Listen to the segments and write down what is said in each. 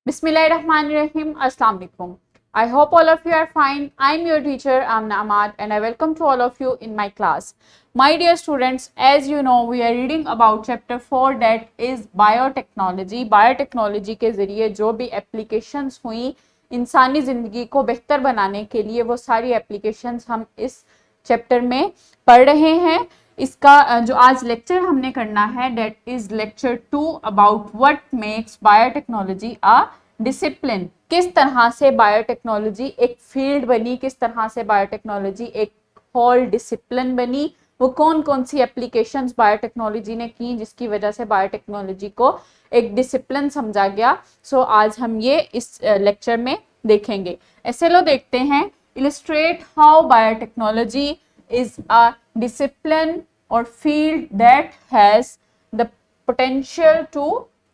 Bismillahirrahmanirrahim. Assalamu alaikum. I hope all of you are fine. I am your teacher Amna Ahmad and I welcome to all of you in my class. My dear students, as you know, we are reading about chapter 4 that is biotechnology. Biotechnology के ज़रिए जो भी applications हुई इंसानी ज़िंदगी को बेहतर बनाने के लिए वो सारी applications हम इस चैप्टर में पढ़ रहे हैं। इसका जो आज लेक्चर हमने करना है that is lecture 2 about what makes biotechnology a discipline. किस तरह से बायोटेक्नोलॉजी एक फील्ड बनी, किस तरह से बायोटेक्नोलॉजी एक होल डिसिप्लिन बनी, वो कौन कौन सी एप्लीकेशंस बायोटेक्नोलॉजी ने की जिसकी वजह से बायोटेक्नोलॉजी को एक डिसिप्लिन समझा गया। सो आज हम ये इस लेक्चर में देखेंगे। ऐसे लो देखते हैं। Illustrate how biotechnology is a discipline or field that has the potential to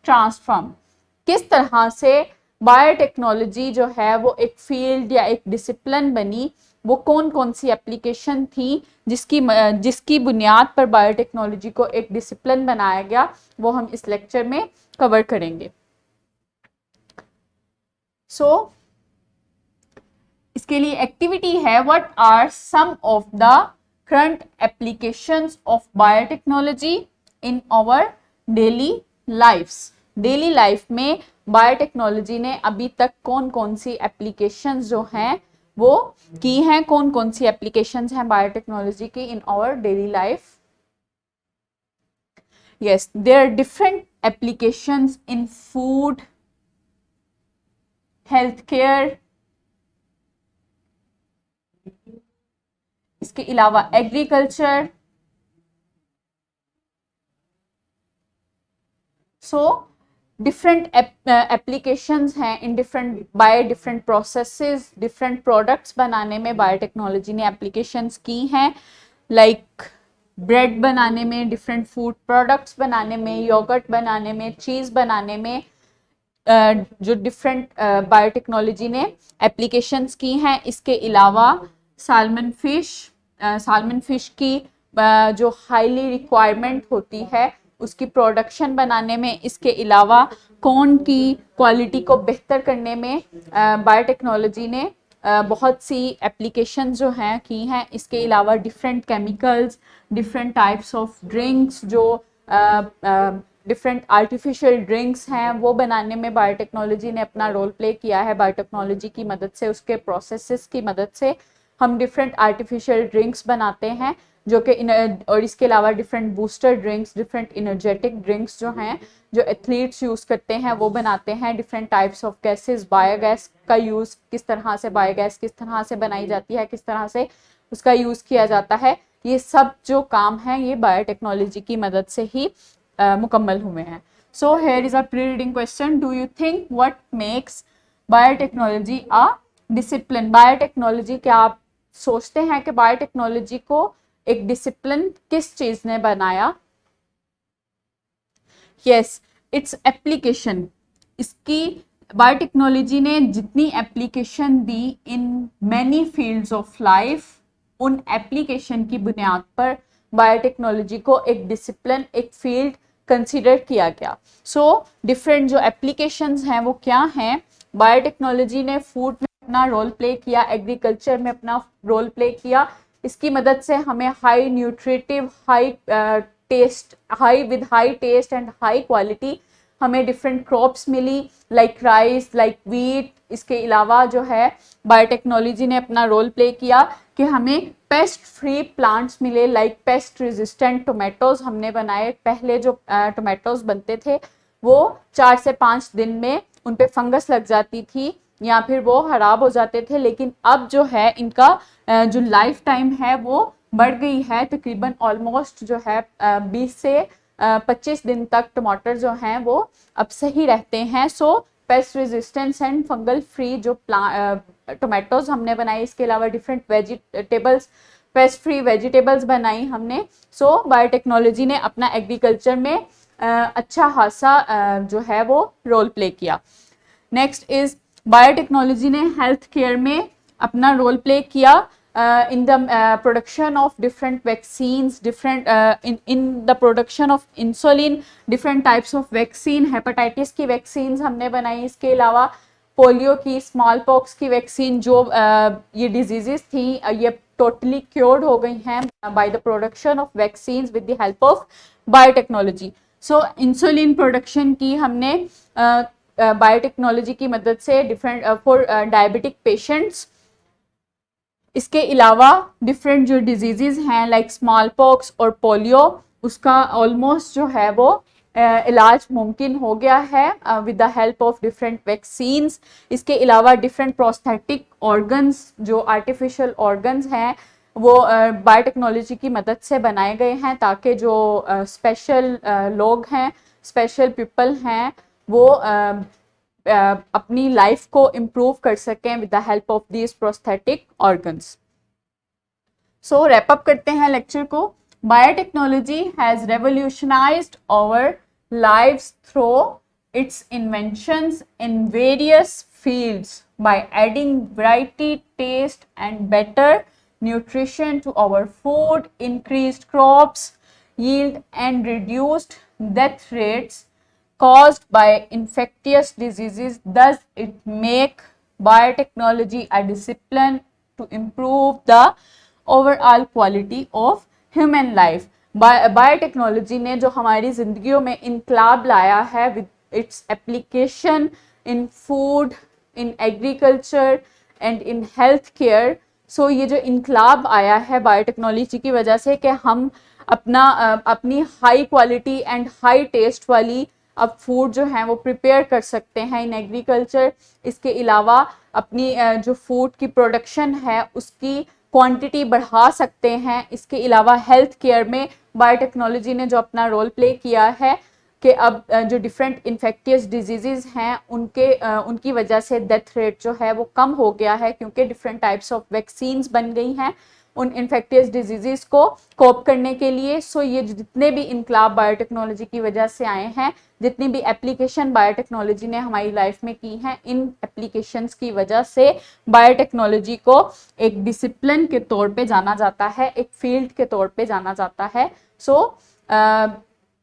transform। किस तरह से बायोटेक्नोलॉजी जो है वो एक फील्ड या एक डिसिप्लिन बनी, वो कौन कौन सी एप्लीकेशन थी जिसकी बुनियाद पर बायोटेक्नोलॉजी को एक डिसिप्लिन बनाया गया, वो हम इस लेक्चर में कवर करेंगे। इसके लिए एक्टिविटी है what are some of the current applications of biotechnology in our daily lifes. Daily life में बायोटेक्नोलॉजी ने अभी तक कौन कौन सी एप्लीकेशंस जो हैं वो की हैं, कौन कौन सी एप्लीकेशंस हैं बायोटेक्नोलॉजी की in our daily life. Yes, there are different applications in food, health care, इसके अलावा एग्रीकल्चर। सो डिफरेंट एप्लीकेशंस हैं in different processes, different products बनाने में बायोटेक्नोलॉजी ने एप्लीकेशंस की हैं। लाइक ब्रेड बनाने में, डिफरेंट फूड प्रोडक्ट्स बनाने में, योगर्ट बनाने में, चीज़ बनाने में जो डिफरेंट बायोटेक्नोलॉजी ने एप्लीकेशंस की हैं। इसके अलावा सालमन फिश की जो हाईली रिक्वायरमेंट होती है उसकी प्रोडक्शन बनाने में, इसके अलावा कॉर्न की क्वालिटी को बेहतर करने में बायोटेक्नोलॉजी ने बहुत सी एप्लीकेशन जो हैं की हैं। इसके अलावा different chemicals, different types of drinks, जो डिफरेंट आर्टिफिशियल ड्रिंक्स हैं वो बनाने में बायोटेक्नोलॉजी ने अपना रोल प्ले किया है। बायोटेक्नोलॉजी की मदद से, उसके प्रोसेसेस की मदद से हम डिफरेंट आर्टिफिशियल ड्रिंक्स बनाते हैं जो कि और इसके अलावा different booster drinks, different energetic drinks जो हैं जो एथलीट्स यूज़ करते हैं वो बनाते हैं। Different types of gases, biogas का यूज़ किस तरह से, बायोगैस किस तरह से बनाई जाती है, किस तरह से उसका यूज़ किया जाता है, ये सब जो काम है ये बायोटेक्नोलॉजी की मदद से ही मुकम्मल हुए हैं। So here is a pre reading question. Do you think what makes biotechnology a discipline? Biotechnology, क्या आप सोचते हैं कि बायोटेक्नोलॉजी को एक डिसिप्लिन किस चीज ने बनाया? Yes, its application. इसकी बायोटेक्नोलॉजी ने जितनी application the in many fields of life, उन एप्लीकेशन की बुनियाद पर बायोटेक्नोलॉजी को एक डिसिप्लिन, एक फील्ड कंसीडर किया गया। सो डिफरेंट जो एप्लीकेशंस हैं वो क्या हैं? बायोटेक्नोलॉजी ने फूड में अपना रोल प्ले किया, एग्रीकल्चर में अपना रोल प्ले किया। इसकी मदद से हमें high nutritive, high taste and high quality हमें डिफरेंट क्रॉप्स मिली, लाइक राइस, लाइक वीट। इसके अलावा जो है बायोटेक्नोलॉजी ने अपना रोल प्ले किया कि हमें पेस्ट फ्री प्लांट्स मिले, लाइक पेस्ट रेजिस्टेंट टोमेटोज हमने बनाए। पहले जो टोमेटोज बनते थे वो 4 से 5 दिन में उन पे फंगस लग जाती थी या फिर वो खराब हो जाते थे, लेकिन अब जो है इनका जो लाइफ टाइम है वो बढ़ गई है। तकरीबन ऑलमोस्ट जो है 20 से 25 दिन तक टमाटर जो हैं वो अब सही रहते हैं। So pest resistance and fungal free जो टोमेटोज हमने बनाए, इसके अलावा different vegetables, pest free vegetables बनाई हमने। सो बायोटेक्नोलॉजी ने अपना एग्रीकल्चर में अच्छा खासा जो है वो रोल प्ले किया। नेक्स्ट इज बायोटेक्नोलॉजी ने हेल्थ केयर में अपना रोल प्ले किया। in the production of different vaccines, different in the production of insulin, different types of vaccine, hepatitis की vaccines हमने बनाई, इसके अलावा पोलियो की, स्मॉल पॉक्स की वैक्सीन, जो ये डिजीजेस थी ये टोटली क्योर्ड हो गई हैं by the production of vaccines with the help of biotechnology. So insulin production की हमने बायोटेक्नोलॉजी की मदद से डिफरेंट फॉर डायबिटिक पेशेंट्स। इसके अलावा डिफरेंट जो डिजीजेज हैं लाइक स्मॉल पॉक्स और पोलियो, उसका ऑलमोस्ट जो है वो इलाज मुमकिन हो गया है with the help of different vaccines. इसके अलावा डिफरेंट प्रोस्थेटिक ऑर्गन्स, जो आर्टिफिशियल ऑर्गन्स हैं, वो बायोटेक्नोलॉजी की मदद से बनाए गए हैं ताकि जो स्पेशल लोग हैं, स्पेशल पीपल हैं, वो अपनी लाइफ को इम्प्रूव कर सकें with the help of these prosthetic organs. So wrap up करते हैं लेक्चर को। Biotechnology has revolutionised our lives through its inventions in various fields by adding variety, taste and better nutrition to our food, increased crops yield and reduced death rates caused by infectious diseases. Thus it make biotechnology a discipline to improve the overall quality of human life. Biotechnology ने जो हमारी ज़िंदगियों में इनकलाब लाया है with its application in food, in agriculture and in health care. So ये जो इनकलाब आया है बायोटेक्नोलॉजी की वजह से कि हम अपनी high quality and high taste वाली अब फूड जो है वो प्रिपेयर कर सकते हैं इन एग्रीकल्चर। इसके अलावा अपनी जो फूड की प्रोडक्शन है उसकी क्वांटिटी बढ़ा सकते हैं। इसके अलावा हेल्थ केयर में बायोटेक्नोलॉजी ने जो अपना रोल प्ले किया है कि अब जो डिफरेंट इन्फेक्टियस डिजीज़ हैं उनकी वजह से डेथ रेट जो है वो कम हो गया है, क्योंकि डिफरेंट टाइप्स ऑफ वैक्सीन्स बन गई हैं उन इन्फेक्टियस डिजीज़ को कोप करने के लिए। सो ये जितने भी इनकलाब बायोटेक्नोलॉजी की वजह से आए हैं, जितनी भी एप्लीकेशन बायोटेक्नोलॉजी ने हमारी लाइफ में की हैं, इन एप्लीकेशंस की वजह से बायोटेक्नोलॉजी को एक डिसिप्लिन के तौर पे जाना जाता है, एक फील्ड के तौर पे जाना जाता है। सो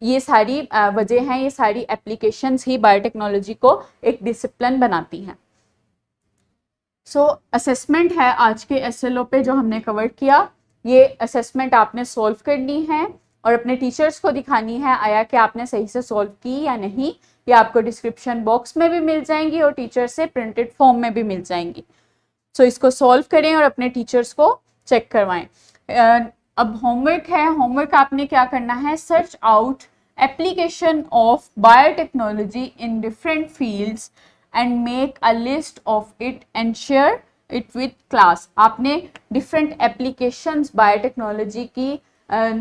ये सारी वजह हैं, ये सारी एप्लीकेशंस ही बायोटेक्नोलॉजी को एक डिसिप्लिन बनाती हैं। सो असेसमेंट है आज के एसएलओ पे जो हमने कवर किया। ये असेसमेंट आपने सॉल्व करनी है और अपने टीचर्स को दिखानी है आया कि आपने सही से सॉल्व की या नहीं। ये आपको डिस्क्रिप्शन बॉक्स में भी मिल जाएंगी और टीचर से प्रिंटेड फॉर्म में भी मिल जाएंगी। सो इसको सॉल्व करें और अपने टीचर्स को चेक करवाएं। अब होमवर्क है। होमवर्क आपने क्या करना है, search out application of biotechnology in different fields and make a list of it and share it with class। आपने different applications बायोटेक्नोलॉजी की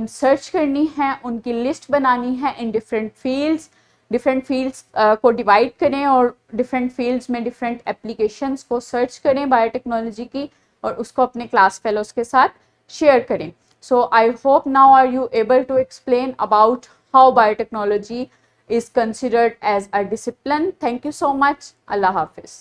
सर्च करनी है, उनकी लिस्ट बनानी है इन डिफरेंट फील्ड्स को डिवाइड करें और डिफरेंट फील्ड्स में डिफरेंट एप्लीकेशंस को सर्च करें बायोटेक्नोलॉजी की और उसको अपने क्लास फेलोज के साथ शेयर करें। So I hope now are you able to explain about how biotechnology is considered as a discipline. Thank you so much. Allah Hafiz.